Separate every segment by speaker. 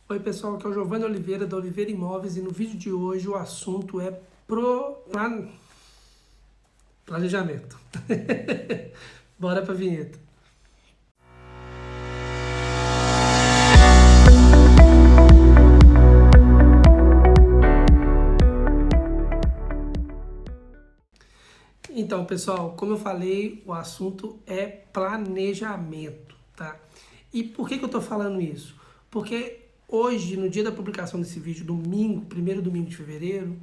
Speaker 1: Oi pessoal, aqui é o Giovanni Oliveira da Oliveira Imóveis e no vídeo de hoje o assunto é planejamento. Bora pra vinheta. Então pessoal, como eu falei, o assunto é planejamento, tá? E por que eu tô falando isso? Porque hoje, no dia da publicação desse vídeo, domingo, primeiro domingo de fevereiro,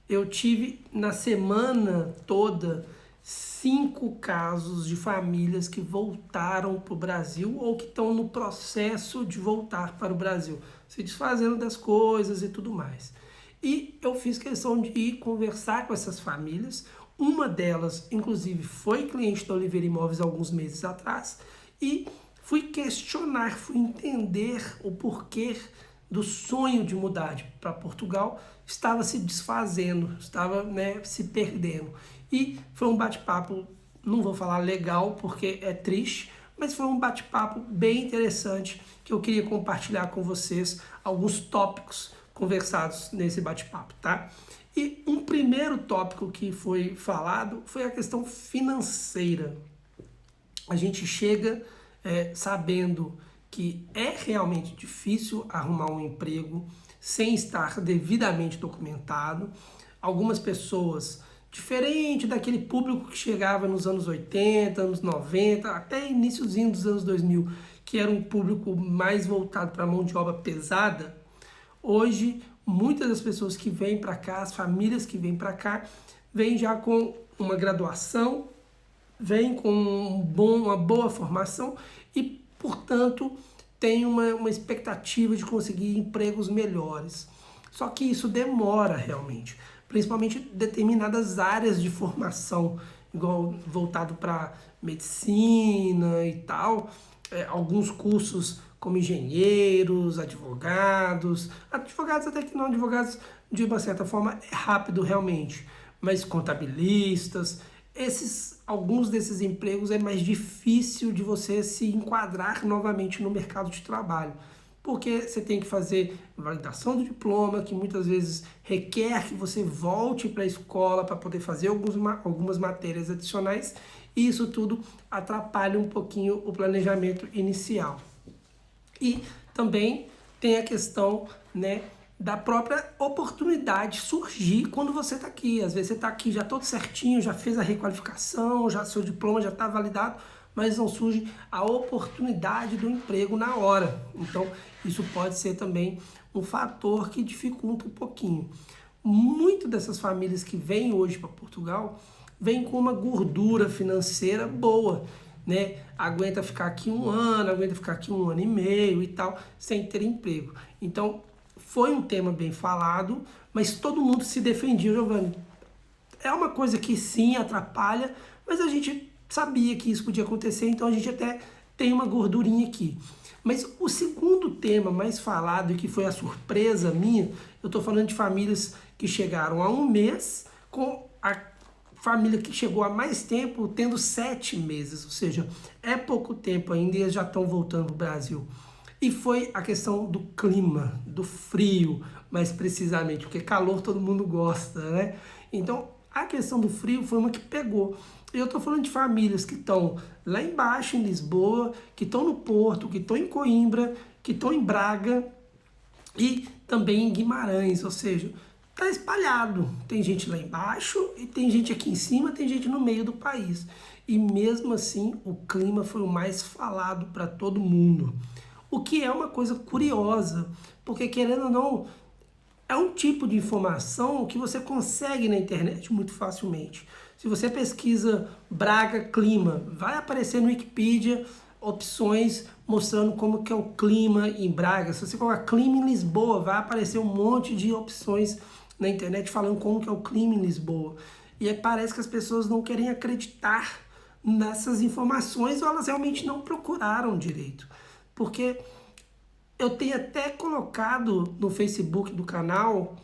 Speaker 1: eu tive na semana toda 5 casos de famílias que voltaram para o Brasil ou que estão no processo de voltar para o Brasil, se desfazendo das coisas e tudo mais. E eu fiz questão de ir conversar com essas famílias. Uma delas, inclusive, foi cliente da Oliveira Imóveis alguns meses atrás e fui questionar, fui entender o porquê do sonho de mudar para Portugal estava se desfazendo, estava se perdendo. E foi um bate-papo, não vou falar legal porque é triste, mas foi um bate-papo bem interessante que eu queria compartilhar com vocês alguns tópicos conversados nesse bate-papo, tá? E um primeiro tópico que foi falado foi a questão financeira. A gente chega sabendo que é realmente difícil arrumar um emprego sem estar devidamente documentado. Algumas pessoas, diferente daquele público que chegava nos anos 80, anos 90, até iniciozinho dos anos 2000, que era um público mais voltado para a mão de obra pesada, hoje muitas das pessoas que vêm para cá, as famílias que vêm para cá, vêm já com uma graduação, vêm com uma boa formação e, portanto, tem uma expectativa de conseguir empregos melhores. Só que isso demora realmente, principalmente determinadas áreas de formação, igual voltado para medicina e tal, alguns cursos como engenheiros, advogados até que não, advogados de uma certa forma é rápido realmente, mas contabilistas, alguns desses empregos é mais difícil de você se enquadrar novamente no mercado de trabalho, porque você tem que fazer validação do diploma, que muitas vezes requer que você volte para a escola para poder fazer algumas matérias adicionais, e isso tudo atrapalha um pouquinho o planejamento inicial. E também tem a questão, da própria oportunidade surgir quando você está aqui. Às vezes você está aqui já todo certinho, já fez a requalificação, já seu diploma já está validado, mas não surge a oportunidade do emprego na hora. Então, isso pode ser também um fator que dificulta um pouquinho. Muitas dessas famílias que vêm hoje para Portugal vêm com uma gordura financeira boa, aguenta ficar aqui um ano, aguenta ficar aqui um ano e meio e tal, sem ter emprego. Então, foi um tema bem falado, mas todo mundo se defendia, Giovanni. É uma coisa que sim atrapalha, mas a gente sabia que isso podia acontecer, então a gente até tem uma gordurinha aqui. Mas o segundo tema mais falado e que foi a surpresa minha, eu estou falando de famílias que chegaram há um mês com a família que chegou há mais tempo tendo 7 meses, ou seja, é pouco tempo ainda e eles já estão voltando para o Brasil. E foi a questão do clima, do frio, mais precisamente, porque calor todo mundo gosta, né? Então, a questão do frio foi uma que pegou. Eu estou falando de famílias que estão lá embaixo em Lisboa, que estão no Porto, que estão em Coimbra, que estão em Braga e também em Guimarães, ou seja, está espalhado. Tem gente lá embaixo e tem gente aqui em cima, tem gente no meio do país. E mesmo assim, o clima foi o mais falado para todo mundo. O que é uma coisa curiosa, porque querendo ou não, é um tipo de informação que você consegue na internet muito facilmente. Se você pesquisa Braga clima, vai aparecer no Wikipedia opções mostrando como que é o clima em Braga. Se você colocar clima em Lisboa, vai aparecer um monte de opções na internet falando como que é o clima em Lisboa. E aí parece que as pessoas não querem acreditar nessas informações ou elas realmente não procuraram direito. Porque eu tenho até colocado no Facebook do canal,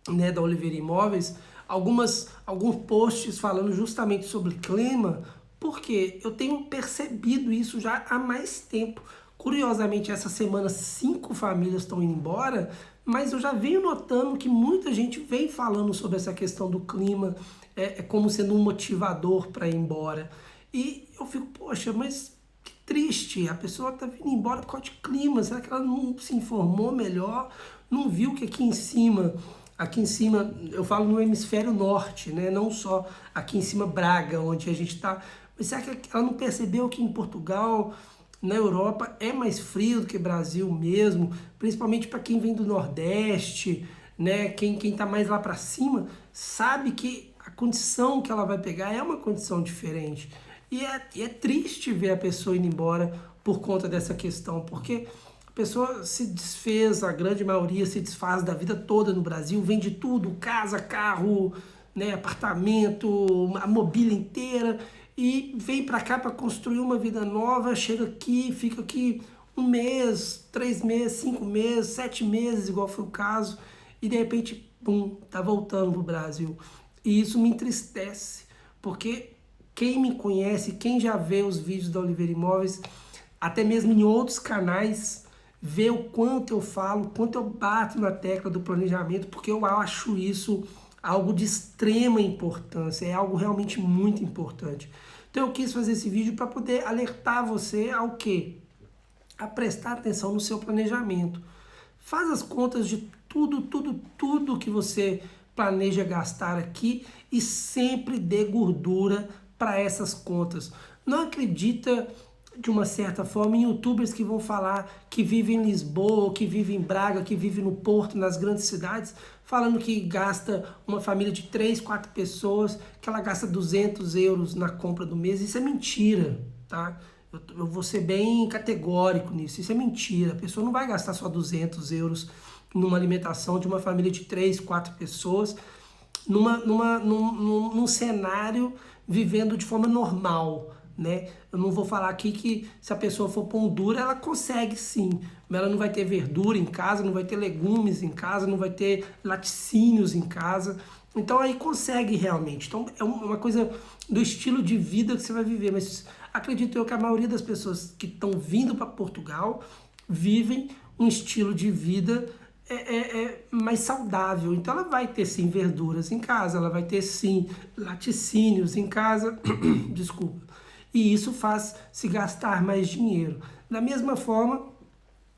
Speaker 1: da Oliveira Imóveis, alguns posts falando justamente sobre clima, porque eu tenho percebido isso já há mais tempo. Curiosamente, essa semana 5 famílias estão indo embora, mas eu já venho notando que muita gente vem falando sobre essa questão do clima, como sendo um motivador para ir embora. E eu fico, poxa, mas que triste, a pessoa está vindo embora por causa de clima, será que ela não se informou melhor? Não viu que aqui em cima, eu falo no hemisfério norte, né? Não só aqui em cima Braga, onde a gente está, mas será que ela não percebeu que em Portugal, na Europa, é mais frio do que Brasil mesmo, principalmente para quem vem do Nordeste, né? Quem está mais lá para cima, sabe que a condição que ela vai pegar é uma condição diferente. E é triste ver a pessoa indo embora por conta dessa questão, porque a pessoa se desfez, a grande maioria se desfaz da vida toda no Brasil, vende tudo, casa, carro, né, apartamento, a mobília inteira, e vem para cá para construir uma vida nova, chega aqui, fica aqui 1 mês, 3 meses, 5 meses, 7 meses, igual foi o caso, e de repente, pum, tá voltando pro Brasil. E isso me entristece, porque quem me conhece, quem já vê os vídeos da Oliveira Imóveis, até mesmo em outros canais, vê o quanto eu falo, o quanto eu bato na tecla do planejamento, porque eu acho isso algo de extrema importância, é algo realmente muito importante. Então eu quis fazer esse vídeo para poder alertar você ao quê? A prestar atenção no seu planejamento. Faz as contas de tudo que você planeja gastar aqui e sempre dê gordura para essas contas. Não acredita, de uma certa forma, em youtubers que vão falar que vivem em Lisboa, que vivem em Braga, que vivem no Porto, nas grandes cidades, falando que gasta uma família de 3, 4 pessoas, que ela gasta 200 euros na compra do mês. Isso é mentira, tá? Eu vou ser bem categórico nisso. Isso é mentira. A pessoa não vai gastar só 200 euros numa alimentação de uma família de 3, 4 pessoas, num cenário vivendo de forma normal, né? Eu não vou falar aqui que se a pessoa for pão dura, ela consegue sim, mas ela não vai ter verdura em casa, não vai ter legumes em casa, não vai ter laticínios em casa, então aí consegue realmente. Então é uma coisa do estilo de vida que você vai viver, mas acredito eu que a maioria das pessoas que estão vindo para Portugal vivem um estilo de vida mais saudável, então ela vai ter sim verduras em casa, ela vai ter sim laticínios em casa, desculpa, e isso faz se gastar mais dinheiro. Da mesma forma,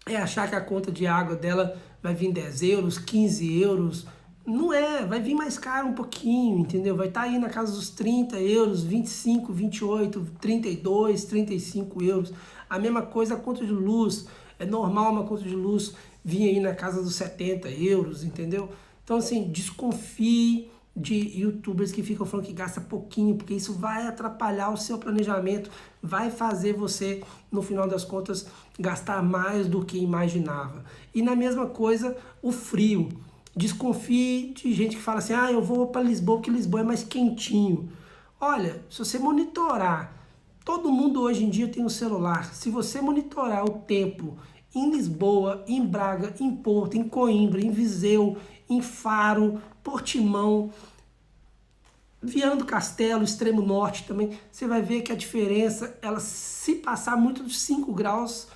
Speaker 1: é achar que a conta de água dela vai vir 10 euros, 15 euros, não é, vai vir mais caro um pouquinho, entendeu? Vai estar aí na casa dos 30 euros, 25, 28, 32, 35 euros. A mesma coisa a conta de luz, é normal uma conta de luz vir aí na casa dos 70 euros, entendeu? Então assim, desconfie de youtubers que ficam falando que gasta pouquinho, porque isso vai atrapalhar o seu planejamento, vai fazer você, no final das contas, gastar mais do que imaginava. E na mesma coisa, o frio. Desconfie de gente que fala assim, eu vou para Lisboa porque Lisboa é mais quentinho. Olha, se você monitorar, todo mundo hoje em dia tem um celular, se você monitorar o tempo em Lisboa, em Braga, em Porto, em Coimbra, em Viseu, em Faro, Portimão, Viana do Castelo, extremo norte também, você vai ver que a diferença, ela se passar muito de 5 graus,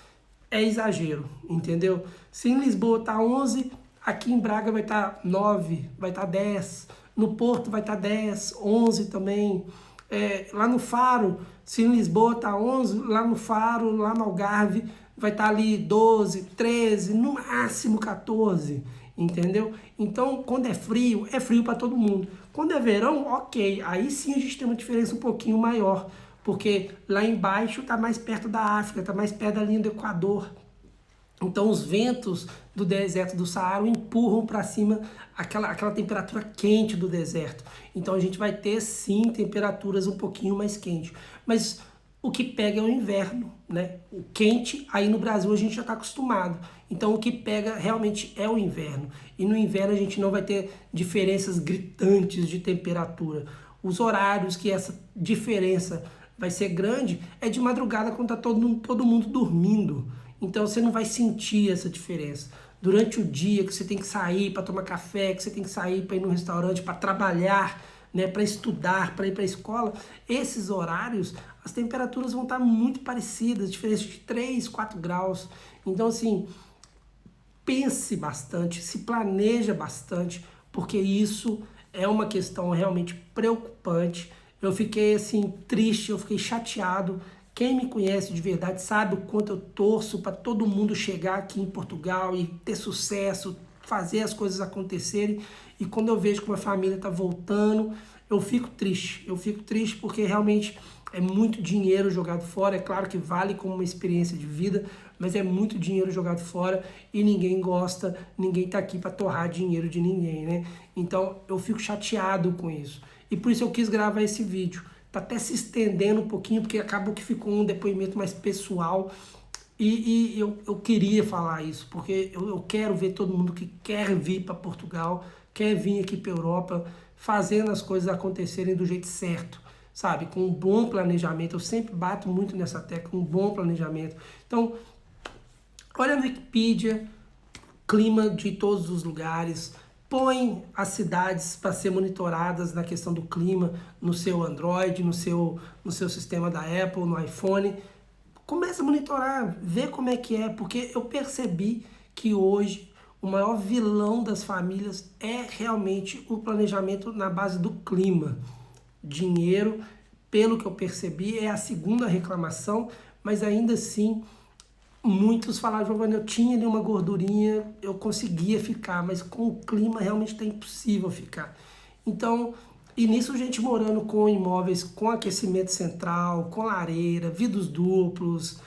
Speaker 1: é exagero, entendeu? Se em Lisboa tá 11, aqui em Braga vai estar 9, vai estar 10, no Porto vai estar 10, 11 também, lá no Faro, se em Lisboa tá 11, lá no Faro, lá no Algarve, vai estar ali 12, 13, no máximo 14, entendeu? Então, quando é frio para todo mundo. Quando é verão, ok, aí sim a gente tem uma diferença um pouquinho maior, porque lá embaixo está mais perto da África, está mais perto da linha do Equador. Então os ventos do deserto do Saara empurram para cima aquela temperatura quente do deserto. Então a gente vai ter sim temperaturas um pouquinho mais quentes. Mas o que pega é o inverno, né? O quente, aí no Brasil a gente já está acostumado. Então o que pega realmente é o inverno. E no inverno a gente não vai ter diferenças gritantes de temperatura. Os horários que essa diferença vai ser grande é de madrugada quando está todo mundo dormindo. Então você não vai sentir essa diferença. Durante o dia que você tem que sair para tomar café, que você tem que sair para ir no restaurante, para trabalhar, né, para estudar, para ir para a escola, esses horários, as temperaturas vão estar muito parecidas, diferença de 3, 4 graus. Então, assim, pense bastante, se planeja bastante, porque isso é uma questão realmente preocupante. Eu fiquei assim triste, eu fiquei chateado. Quem me conhece de verdade sabe o quanto eu torço para todo mundo chegar aqui em Portugal e ter sucesso, fazer as coisas acontecerem. E quando eu vejo que uma família está voltando, eu fico triste. Eu fico triste porque realmente é muito dinheiro jogado fora. É claro que vale como uma experiência de vida, mas é muito dinheiro jogado fora e ninguém gosta, ninguém tá aqui para torrar dinheiro de ninguém, né? Então eu fico chateado com isso. E por isso eu quis gravar esse vídeo. Tá até se estendendo um pouquinho, porque acabou que ficou um depoimento mais pessoal. E eu queria falar isso, porque eu quero ver todo mundo que quer vir para Portugal, quer vir aqui para Europa, fazendo as coisas acontecerem do jeito certo, sabe? Com um bom planejamento. Eu sempre bato muito nessa tecla, um bom planejamento. Então, olha no Wikipedia, clima de todos os lugares, põe as cidades para ser monitoradas na questão do clima no seu Android, no seu sistema da Apple, no iPhone. Começa a monitorar, vê como é que é, porque eu percebi que hoje o maior vilão das famílias é realmente o planejamento na base do clima. Dinheiro, pelo que eu percebi, é a segunda reclamação, mas ainda assim muitos falaram: Giovanni, eu tinha ali uma gordurinha, eu conseguia ficar, mas com o clima realmente está impossível ficar. Então, e nisso gente morando com imóveis com aquecimento central, com lareira, vidros duplos,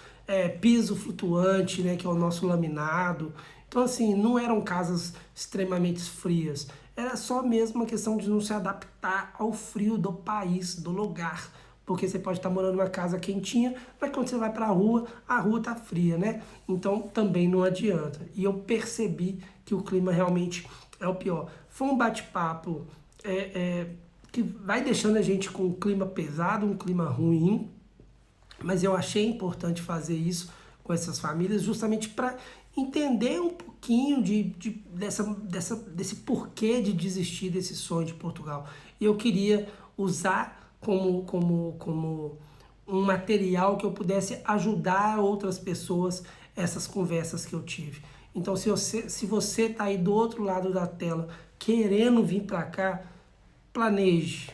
Speaker 1: piso flutuante, né, que é o nosso laminado. Então, assim, não eram casas extremamente frias. Era só mesmo uma questão de não se adaptar ao frio do país, do lugar. Porque você pode estar morando numa casa quentinha, mas quando você vai para a rua tá fria, né? Então também não adianta. E eu percebi que o clima realmente é o pior. Foi um bate-papo que vai deixando a gente com um clima pesado, um clima ruim, mas eu achei importante fazer isso com essas famílias justamente para entender um pouquinho desse porquê de desistir desse sonho de Portugal. E eu queria usar como um material que eu pudesse ajudar outras pessoas, essas conversas que eu tive. Então, se você está aí do outro lado da tela querendo vir para cá, planeje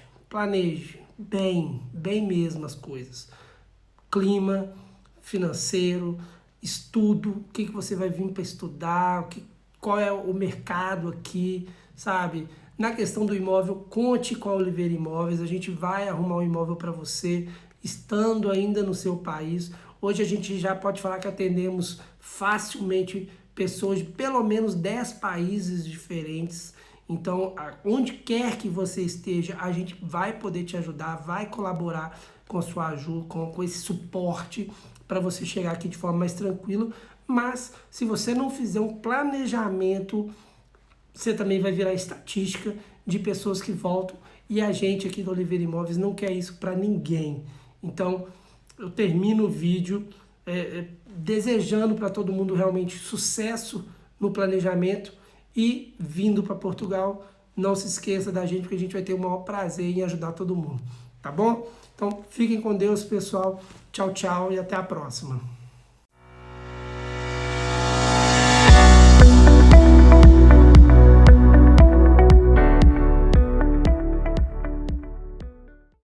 Speaker 1: bem mesmo as coisas. Clima, financeiro, estudo, o que você vai vir para estudar, qual é o mercado aqui, sabe? Na questão do imóvel, conte com a Oliveira Imóveis, a gente vai arrumar um imóvel para você, estando ainda no seu país. Hoje a gente já pode falar que atendemos facilmente pessoas de pelo menos 10 países diferentes. Então, onde quer que você esteja, a gente vai poder te ajudar, vai colaborar com a sua ajuda, com esse suporte para você chegar aqui de forma mais tranquila. Mas, se você não fizer um planejamento, você também vai virar estatística de pessoas que voltam, e a gente aqui do Oliveira Imóveis não quer isso para ninguém. Então, eu termino o vídeo desejando para todo mundo realmente sucesso no planejamento e vindo para Portugal. Não se esqueça da gente, porque a gente vai ter o maior prazer em ajudar todo mundo, tá bom? Então, fiquem com Deus, pessoal. Tchau, tchau e até a próxima.